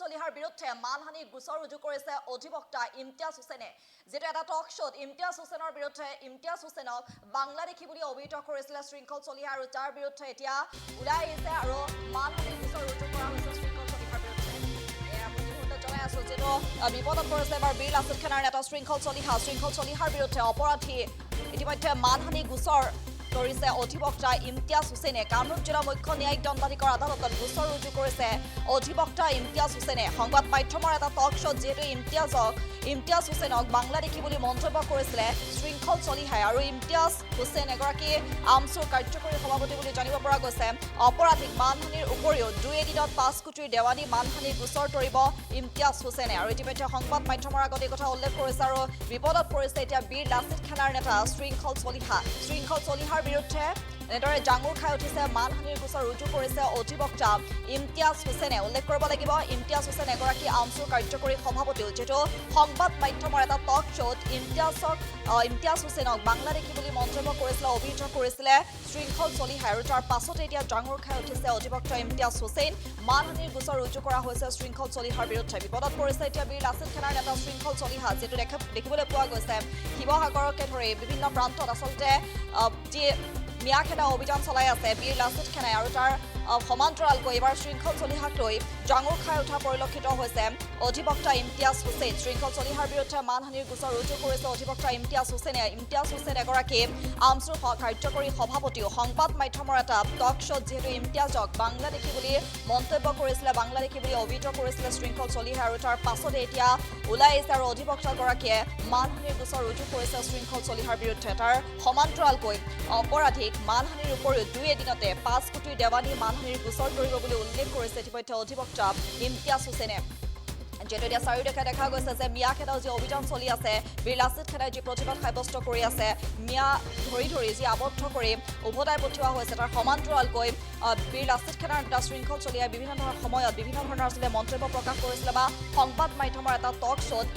চলিহাৰ বিৰুদ্ধে মানহানি গোচৰ ৰুজু কৰিছে অধিবক্তা ইমতিয়াজ হুছেইনে। যেটো এটা টক শ্ব'ত ইমতিয়াজ হুছেইনৰ বিৰুদ্ধে ইমতিয়াজ হুছেইনক বাংলাদেশী বুলি অভিহিত কৰিছিলে শৃংখল চলিহা, আৰু তাৰ বিৰুদ্ধে এতিয়া ওলাই আহিছে আৰু মানহানি গোচৰ ৰুজু কৰা হৈছে শৃংখল চলিহাৰ বিৰুদ্ধে। জনাই আছো যেটো বিপদত পৰিছে এবাৰ বীৰ লাচিত খানাৰ নেতা শৃংখল চলিহাৰ বিৰুদ্ধে অপৰাধী ইতিমধ্যে মানহানি গোচৰ কৰিছে অধিবক্তা ইমতিয়াজ হুছেইনে। কামৰূপ জিলা মুখ্য ন্যায়িক দণ্ডাধীশৰ আদালতত গোচৰ ৰুজু কৰিছে অধিবক্তা ইমতিয়াজ হুছেইনে। সংবাদ মাধ্যমৰ এটা টক শ্ব'ত যিহেতু ইমতিয়াজ হুছেইনক বাংলাদেশী বুলি মন্তব্য কৰিছিলে শৃংখল চলিহাই, আৰু ইমতিয়াজ হুছেইন এগৰাকী আমচুৰ কাৰ্যকৰী সভাপতি বুলি জানিব পৰা গৈছে। অপৰাধীক মানহানিৰ উপৰিও 2 এদিনত 5 কোটিৰ দেৱানী মানহানিৰ গোচৰ তৰিব ইমতিয়াজ হুছেইনে। আৰু ইতিমধ্যে সংবাদ মাধ্যমৰ আগত এই কথা উল্লেখ কৰিছে আৰু বিপদত পৰিছে এতিয়া বীৰ লাচিত খানাৰ নেতা শৃংখল চলিহাৰ বিৰুদ্ধে এনেদৰে জাঙুৰ খাই উঠিছে মানহানিৰ গোচৰ ৰুজু কৰিছে অধিবক্তা ইমতিয়াজ হুছেইনে। উল্লেখ কৰিব লাগিব ইমতিয়াজ হুছেইন এগৰাকী আমচুৰ কাৰ্যকৰী সভাপতিও, যিটো সংবাদ মাধ্যমৰ এটা টক শ্ব'ত ইমতিয়াজ হুছেইনক বাংলাদেশী বুলি মন্তব্য কৰিছিলে, অভিহিত কৰিছিলে শৃংখল চলিহাই, আৰু তাৰ পাছতে এতিয়া জাঙুৰ খাই উঠিছে অধিবক্তা ইমতিয়াজ হুছেইন। মানহানিৰ গোচৰ ৰুজু কৰা হৈছে শৃংখল চলিহাৰ বিৰুদ্ধে। বিপদত পৰিছে এতিয়া বীৰ লাচিত খানাৰ নেতা শৃংখল চলিহা, যিটো দেখিবলৈ পোৱা গৈছে শিৱসাগৰকে ধৰি বিভিন্ন প্ৰান্তত আচলতে যি মিয়াখেদা অভিযান চলাই আছে বীৰ লাচিত খানাই, আৰু তাৰ সমান্তৰালকৈ এইবাৰ শৃংখল চলিহাক লৈ জাঙুৰ খাই উঠা পৰিলক্ষিত হৈছে অধিবক্তা ইমতিয়াজ হুছেইন। শৃংখল চলিহাৰ বিৰুদ্ধে মানহানিৰ গোচৰ ৰুজু কৰিছে অধিবক্তা ইমতিয়াজ হুছেইনে। ইমতিয়াজ হুছেইন এগৰাকী আমচুৰ কাৰ্যকৰী সভাপতিও। সংবাদ মাধ্যমৰ এটা টক শ্ব'ত যিহেতু ইমতিয়াজক বাংলাদেশী বুলি মন্তব্য কৰিছিলে, বাংলাদেশী বুলি অভিহিত কৰিছিলে শৃংখল চলিহাই, আৰু তাৰ পাছতে এতিয়া ওলাই আহিছে আৰু অধিবক্তাগৰাকীয়ে মানহানিৰ গোচৰ ৰুজু কৰিছে শৃংখল চলিহাৰ বিৰুদ্ধে। তাৰ সমান্তৰালকৈ অপৰাধীক মানহানিৰ উপৰিও 2 এদিনতে 5 কোটিৰ দেৱানী মানহানিৰ গোচৰ তৰিব বুলি উল্লেখ কৰিছে ইতিমধ্যে অধিবক্তা ইমতিয়াজ হুছেইনে। যিহেতু এতিয়া চাৰিওদিশে দেখা গৈছে যে মিয়াখেদাও যি অভিযান চলি আছে, বীৰ লাচিত খানাই যি প্ৰতিবাদ সাব্যস্ত কৰি আছে, মিয়া ধৰি যি আবদ্ধ কৰি উভতাই পঠিওৱা হৈছে, তাৰ সমান্তৰালকৈ বীৰ লাচিত খানাৰ নেতা শৃংখল চলিহাই বিভিন্ন ধৰণৰ সময়ত বিভিন্ন ধৰণৰ আচলতে মন্তব্য প্ৰকাশ কৰিছিলে বা সংবাদ মাধ্যমৰ এটা টক শ্ব'ত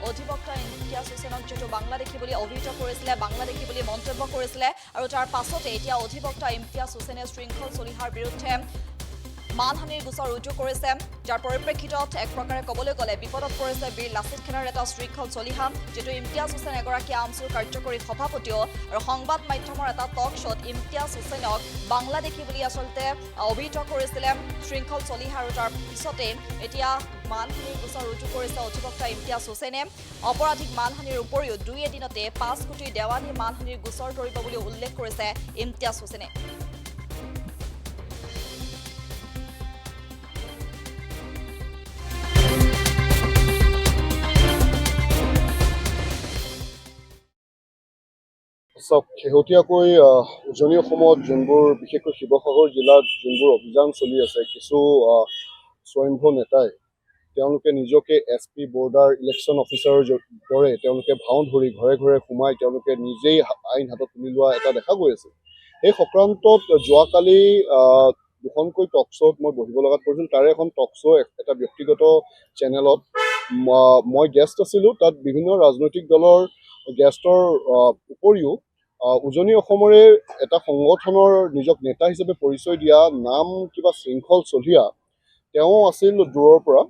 অধিবক্তা ইমতিয়াজ হুছেইনক যিহেতু বাংলাদেশী বুলি অভিহিত কৰিছিলে, বাংলাদেশী বুলি মন্তব্য কৰিছিলে, আৰু তাৰ পাছতে এতিয়া অধিবক্তা ইমতিয়াজ হুছেইনে শৃংখল চলিহাৰ বিৰুদ্ধে মানহানিৰ গোচৰ ৰুজু কৰিছে, যাৰ পৰিপ্ৰেক্ষিতত এক প্ৰকাৰে ক'বলৈ গ'লে বিপদত পৰিছে বীৰ লাচিত খানাৰ নেতা শৃংখল চলিহা, যিটো ইমতিয়াজ হুছেইন এগৰাকী আমচুৰ কাৰ্যকৰী সভাপতিও, আৰু সংবাদ মাধ্যমৰ এটা টক শ্ব'ত ইমতিয়াজ হুছেইনক বাংলাদেশী বুলি আচলতে অভিহিত কৰিছিলে শৃংখল চলিহা, আৰু তাৰ পিছতে এতিয়া মানহানিৰ গোচৰ ৰুজু কৰিছে অধিবক্তা ইমতিয়াজ হুছেইনে। অপৰাধীক মানহানিৰ উপৰিও 2 এদিনতে 5 কোটিৰ দেৱানী মানহানিৰ গোচৰ তৰিব বুলি উল্লেখ কৰিছে ইমতিয়াজ হুছেইনে। শেহতীয়াকৈ উজনি অসমত যোনবোৰ বিশেষকৈ শিৱসাগৰ জিলাত যোনবোৰ অভিযান চলি আছে, কিছু স্বয়ম্ভু নেতাই তেওঁলোকে নিজকে SP বৰ্ডাৰ ইলেকশ্যন অফিচাৰৰ দৰে তেওঁলোকে ভাও ধৰি ঘৰে ঘৰে সোমাই তেওঁলোকে নিজেই আইন হাতত তুলি লোৱা এটা দেখা গৈ আছে। এই সংক্ৰান্তত যোৱাকালি 2খনকৈ টক শ্ব'ত মই বহিব লগাত পৰিছিল। তাৰে এখন টক শ্ব' এটা ব্যক্তিগত চেনেলত মই গেষ্ট আছিলোঁ। তাত বিভিন্ন ৰাজনৈতিক দলৰ গেষ্টৰ উপৰিও উজনি অসমৰে এটা সংগঠনৰ নিজক নেতা হিচাপে পৰিচয় দিয়া নাম কিবা শৃংখল চলিহা, তেওঁ আছিল দূৰৰ পৰা,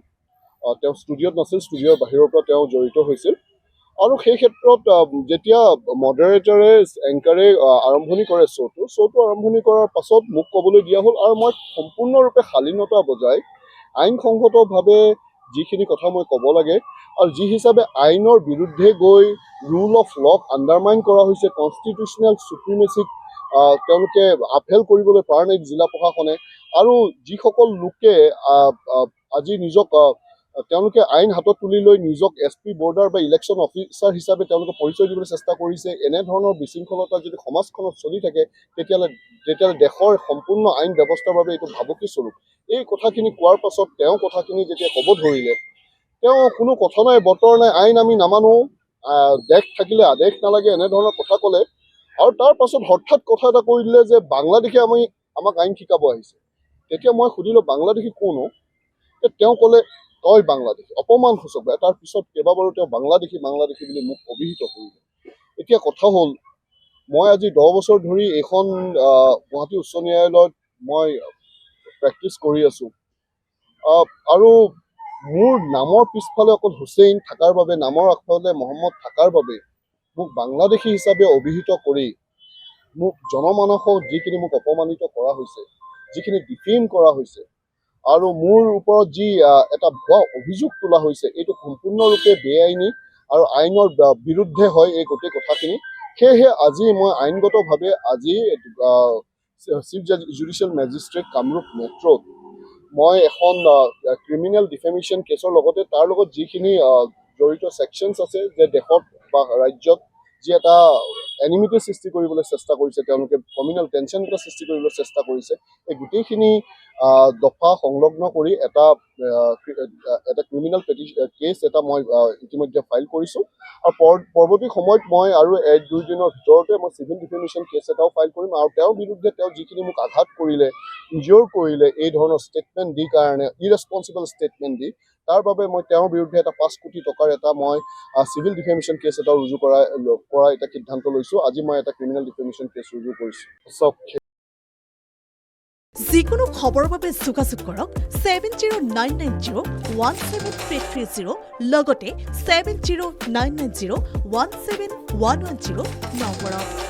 তেওঁ ষ্টুডিঅ'ত নাছিল, ষ্টুডিঅ'ৰ বাহিৰৰ পৰা তেওঁ জড়িত হৈছিল। আৰু সেই ক্ষেত্ৰত যেতিয়া মডাৰেটৰে এংকাৰে আৰম্ভণি কৰে শ্ব'টো আৰম্ভণি কৰাৰ পাছত মোক ক'বলৈ দিয়া হ'ল, আৰু মই সম্পূৰ্ণৰূপে শালীনতা বজাই আইনসংগতভাৱে যিখিনি কথা মই ক'ব লাগে, আৰু যি হিচাপে আইনৰ বিৰুদ্ধে গৈ ৰুল অফ লক আণ্ডাৰমাইন কৰা হৈছে, কনষ্টিটিউচনেল চুপ্ৰিমেচিক তেওঁলোকে আপহেল কৰিবলৈ পৰা নাই জিলা প্ৰশাসনে, আৰু যিসকল লোকে আজি নিজক তেওঁলোকে আইন হাতত তুলি লৈ নিজক SP বৰ্ডাৰ বা ইলেকশ্যন অফিচাৰ হিচাপে তেওঁলোকে পৰিচয় দিবলৈ চেষ্টা কৰিছে, এনেধৰণৰ বিশৃংখলতা যদি সমাজখনত চলি থাকে তেতিয়াহ'লে দেশৰ সম্পূৰ্ণ আইন ব্যৱস্থাৰ বাবে এইটো ভাবুকি স্বৰূপ। এই কথাখিনি কোৱাৰ পাছত তেওঁ কথাখিনি যেতিয়া ক'ব ধৰিলে, তেওঁ কোনো কথা নাই বতৰ নাই, আইন আমি নামানো, দেশ থাকিলে আদেশ নালাগে, এনেধৰণৰ কথা ক'লে। আৰু তাৰ পাছত হঠাৎ কথা এটা কৈ দিলে যে বাংলাদেশে আমাক আইন শিকাব আহিছে। তেতিয়া মই সুধিলোঁ বাংলাদেশী কোন? তেওঁ ক'লে তই বাংলাদেশী, অপমানসূচক। তাৰ পিছত কেইবাবাৰো তেওঁ বাংলাদেশী বুলি মোক অভিহিত কৰিলে। এতিয়া কথা হ'ল, মই আজি 10 বছৰ ধৰি এইখন গুৱাহাটী উচ্চ ন্যায়ালয়ত মই প্ৰেক্টিচ কৰি আছোঁ, আৰু মোৰ নামৰ পিছফালে অকল হুছেইন থকাৰ বাবে, নামৰ আগফালে মহম্মদ থকাৰ বাবে মোক বাংলাদেশী হিচাপে অভিহিত কৰি মোক জনমানসক যিখিনি মোক অপমানিত কৰা হৈছে, যিখিনি ডিফেম কৰা হৈছে, আৰু মোৰ ওপৰত যি এটা ভুৱা অভিযোগ তোলা হৈছে, এইটো সম্পূৰ্ণৰূপে বেআইনী আৰু আইনৰ বিৰুদ্ধে হয় এই গোটেই কথাখিনি। সেয়েহে আজি মই আইনগতভাৱে আজি চিফ জুডিচিয়েল মেজিষ্ট্ৰেট কামৰূপ মেট্ৰত মই এখন ক্ৰিমিনেল ডিফেমেশ্যন কেছৰ লগতে তাৰ লগত যিখিনি জড়িত ছেকশ্যনছ আছে, যে দেশত বা ৰাজ্যত যি এটা এনিমিটি সৃষ্টি কৰিবলৈ চেষ্টা কৰিছে, তেওঁলোকে কমিউনেল টেনশ্যন এটা সৃষ্টি কৰিবলৈ চেষ্টা কৰিছে, এই গোটেইখিনি দফা সংলগ্ন কৰি এটা ক্ৰিমিনেল কেছ এটা মই ইতিমধ্যে ফাইল কৰিছোঁ। আৰু পৰৱৰ্তী সময়ত মই আৰু 1-2 দিনৰ ভিতৰতে মই চিভিল ডিফেমেশ্যন কেছ এটাও ফাইল কৰিম। আৰু তেওঁৰ বিৰুদ্ধে তেওঁ যিখিনি মোক আঘাত কৰিলে, ইনজিয়ৰ কৰিলে, এই ধৰণৰ ষ্টেটমেণ্ট দি কাৰণে, ইৰেছপনচিবল ষ্টেটমেণ্ট দি, তাৰ বাবে মই তেওঁৰ বিৰুদ্ধে এটা 5 কোটি টকাৰ এটা মই চিভিল ডিফেমেশ্যন কেছ এটা ৰুজু কৰা এটা সিদ্ধান্ত লৈছোঁ। আজি মই এটা ক্ৰিমিনেল ডিফেমেশ্যন কেছ ৰুজু কৰিছোঁ। যিকোনো খবৰৰ বাবে যোগাযোগ কৰক 7099017330 লগতে 7099017110 নম্বৰত।